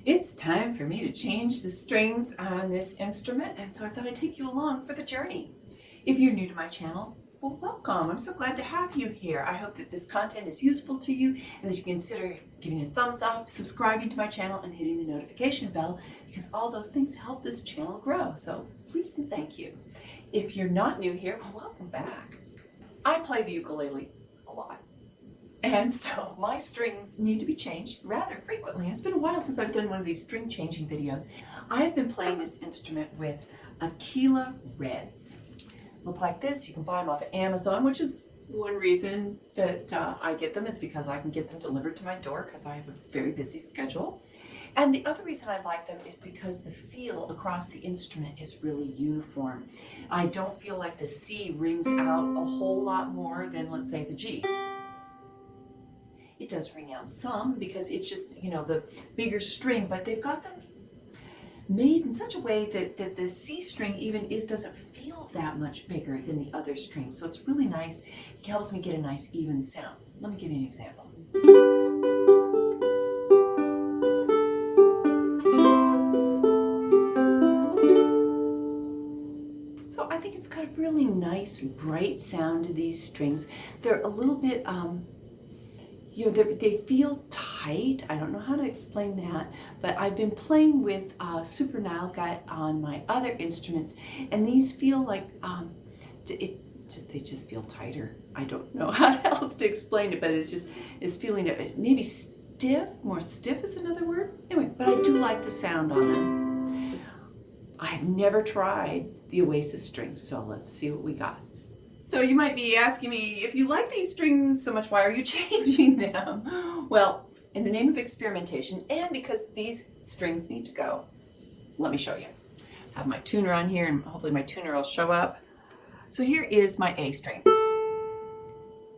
It's time for me to change the strings on this instrument, and so I thought I'd take you along for the journey. If you're new to my channel, well, welcome. I'm so glad to have you here. I hope that this content is useful to you and that you consider giving it a thumbs up, subscribing to my channel, and hitting the notification bell, because all those things help this channel grow. So please and thank you. If you're not new here, well, welcome back. I play the ukulele a lot. And so my strings need to be changed rather frequently. It's been a while since I've done one of these string changing videos. I've been playing this instrument with Aquila Reds. Look like this. You can buy them off of Amazon, which is one reason that I get them, is because I can get them delivered to my door because I have a very busy schedule. And the other reason I like them is because the feel across the instrument is really uniform. I don't feel like the C rings out a whole lot more than, let's say, the G. It does ring out some because it's just, the bigger string, but they've got them made in such a way that the C string doesn't feel that much bigger than the other strings. So it's really nice. It helps me get a nice even sound. Let me give you an example. So I think it's got a really nice, bright sound to these strings. They're a little bit, they feel tight. I don't know how to explain that, but I've been playing with Super Nile Gut on my other instruments, and these feel like they just feel tighter. I don't know how else to explain it, but it's feeling maybe stiff. More stiff is another word. Anyway, but I do like the sound on them. I've never tried the Oasis strings, so let's see what we got. So you might be asking me, if you like these strings so much, why are you changing them? Well, in the name of experimentation, and because these strings need to go, let me show you. I have my tuner on here, and hopefully my tuner will show up. So here is my A string.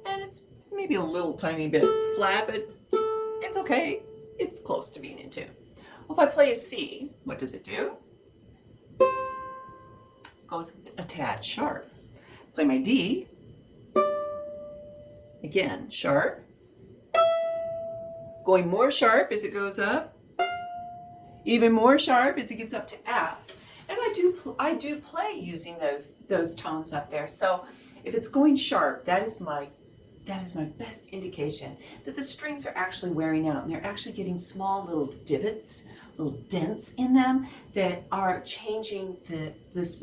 And it's maybe a little tiny bit flat, but it's okay. It's close to being in tune. Well, if I play a C, what does it do? Goes a tad sharp. Play my D, again, sharp, going more sharp as it goes up, even more sharp as it gets up to F. And I do play using those tones up there. So if it's going sharp, that is my best indication that the strings are actually wearing out, and they're actually getting small little divots, little dents in them that are changing the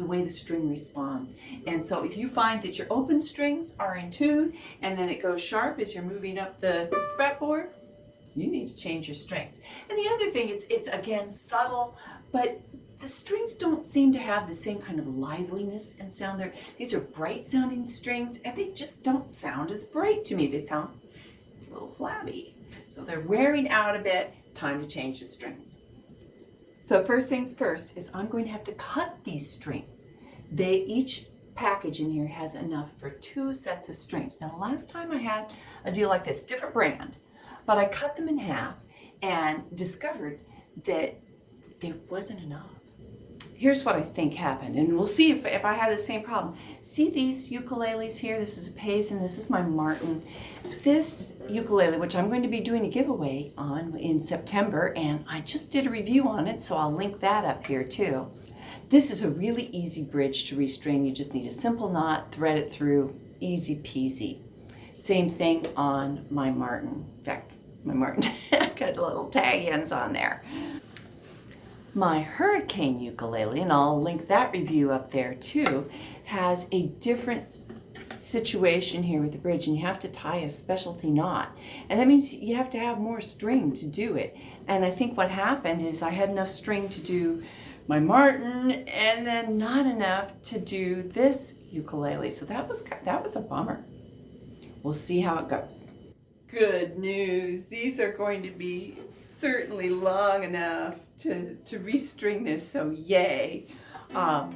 way the string responds. And so if you find that your open strings are in tune and then it goes sharp as you're moving up the fretboard, you need to change your strings. And the other thing, it's again subtle, but the strings don't seem to have the same kind of liveliness and sound. These are bright sounding strings, and they just don't sound as bright to me. They sound a little flabby. So they're wearing out a bit. Time to change the strings. So first things first is I'm going to have to cut these strings. Each package in here has enough for 2 sets of strings. Now, the last time I had a deal like this, different brand, but I cut them in half and discovered that there wasn't enough. Here's what I think happened, and we'll see if I have the same problem. See these ukuleles here? This is a Paisley, and this is my Martin. This ukulele, which I'm going to be doing a giveaway on in September, and I just did a review on it, so I'll link that up here too. This is a really easy bridge to restring. You just need a simple knot, thread it through, easy peasy. Same thing on my Martin. In fact, my Martin got little tag ends on there. My Hurricane ukulele, and I'll link that review up there too, has a different situation here with the bridge, and you have to tie a specialty knot. And that means you have to have more string to do it. And I think what happened is I had enough string to do my Martin and then not enough to do this ukulele. So that was a bummer. We'll see how it goes. Good news. These are going to be certainly long enough to restring this, so yay. I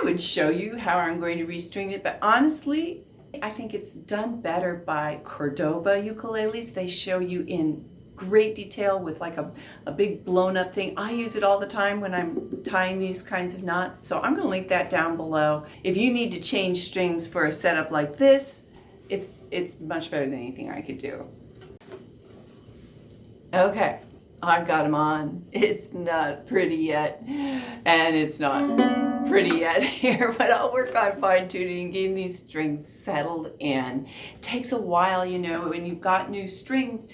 would show you how I'm going to restring it, but honestly, I think it's done better by Cordoba ukuleles. They show you in great detail with like a big blown up thing. I use it all the time when I'm tying these kinds of knots, so I'm going to link that down below. If you need to change strings for a setup like this, it's much better than anything I could do. Okay, I've got them on. It's not pretty yet, and it's not pretty yet here, but I'll work on fine-tuning, getting these strings settled in. It takes a while, you know, when you've got new strings.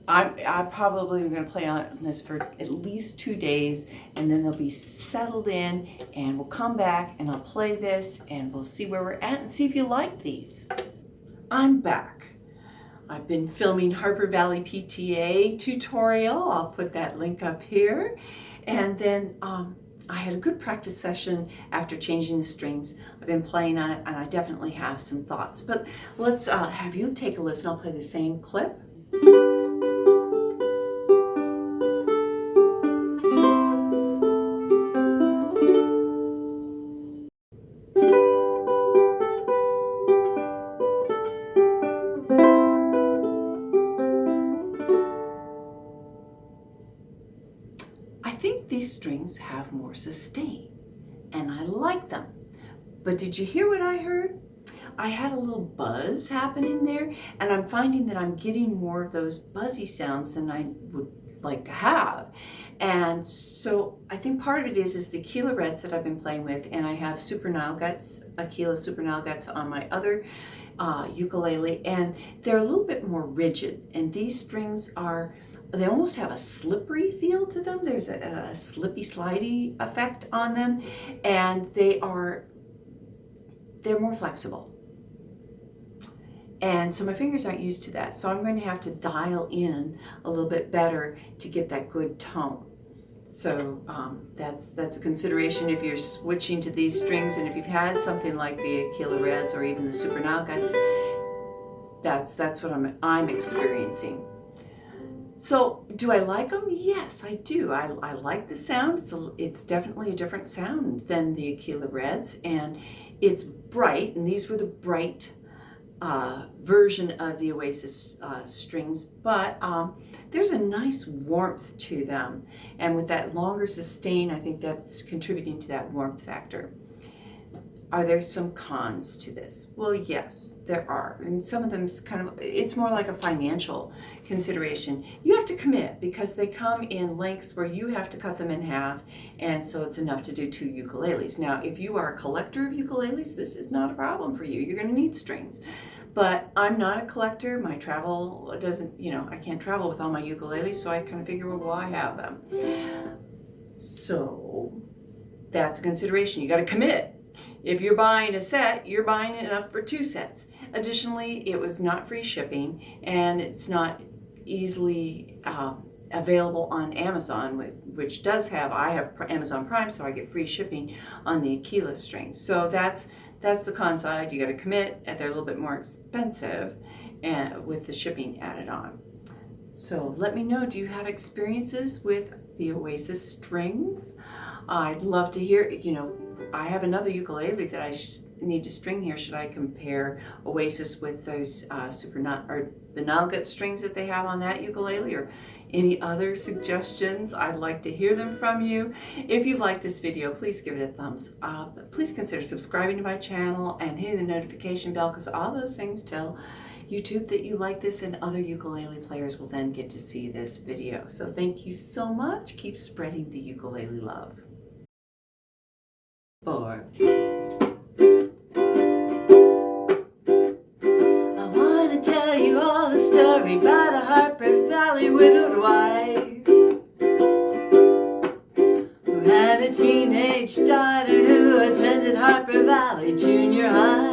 I probably am going to play on this for at least 2 days, and then they'll be settled in, and we'll come back and I'll play this and we'll see where we're at and see if you like these. I'm back. I've been filming Harper Valley PTA tutorial. I'll put that link up here. And then I had a good practice session after changing the strings. I've been playing on it and I definitely have some thoughts. But let's have you take a listen. I'll play the same clip. I think these strings have more sustain, and I like them. But did you hear what I heard? I had a little buzz happening there, and I'm finding that I'm getting more of those buzzy sounds than I would like to have. And so I think part of it is the Aquila Reds that I've been playing with, and I have Super Nile Guts, Aquila Super Nile Guts on my other ukulele, and they're a little bit more rigid, and these strings they almost have a slippery feel to them. There's a slippy slidey effect on them, and they're more flexible. And so my fingers aren't used to that. So I'm going to have to dial in a little bit better to get that good tone. So that's a consideration if you're switching to these strings, and if you've had something like the Aquila Reds or even the Super Nile Guts, that's what I'm experiencing. So do I like them? Yes, I do. I like the sound. It's definitely a different sound than the Aquila Reds, and it's bright, and these were the bright version of the Oasis strings, but there's a nice warmth to them, and with that longer sustain, I think that's contributing to that warmth factor. Are there some cons to this? Well, yes, there are. And some of them is it's more like a financial consideration. You have to commit because they come in lengths where you have to cut them in half, and so it's enough to do 2 ukuleles. Now, if you are a collector of ukuleles, this is not a problem for you. You're going to need strings. But I'm not a collector. My travel doesn't, I can't travel with all my ukuleles, so I kind of figure, well, why have them? So that's a consideration. You got to commit. If you're buying a set, you're buying enough for 2 sets. Additionally, it was not free shipping, and it's not easily available on Amazon, which I have Amazon Prime, so I get free shipping on the Aquila strings. So that's the con side. You got to commit, and they're a little bit more expensive, and with the shipping added on. So let me know, do you have experiences with the Oasis strings? I'd love to hear, I have another ukulele that I need to string here. Should I compare Oasis with those the Nile Gut strings that they have on that ukulele, or any other suggestions? I'd like to hear them from you. If you like this video, please give it a thumbs up. Please consider subscribing to my channel and hitting the notification bell, because all those things tell YouTube that you like this, and other ukulele players will then get to see this video. So thank you so much. Keep spreading the ukulele love. 4. I want to tell you all the story about a Harper Valley widowed wife who had a teenage daughter who attended Harper Valley Junior High.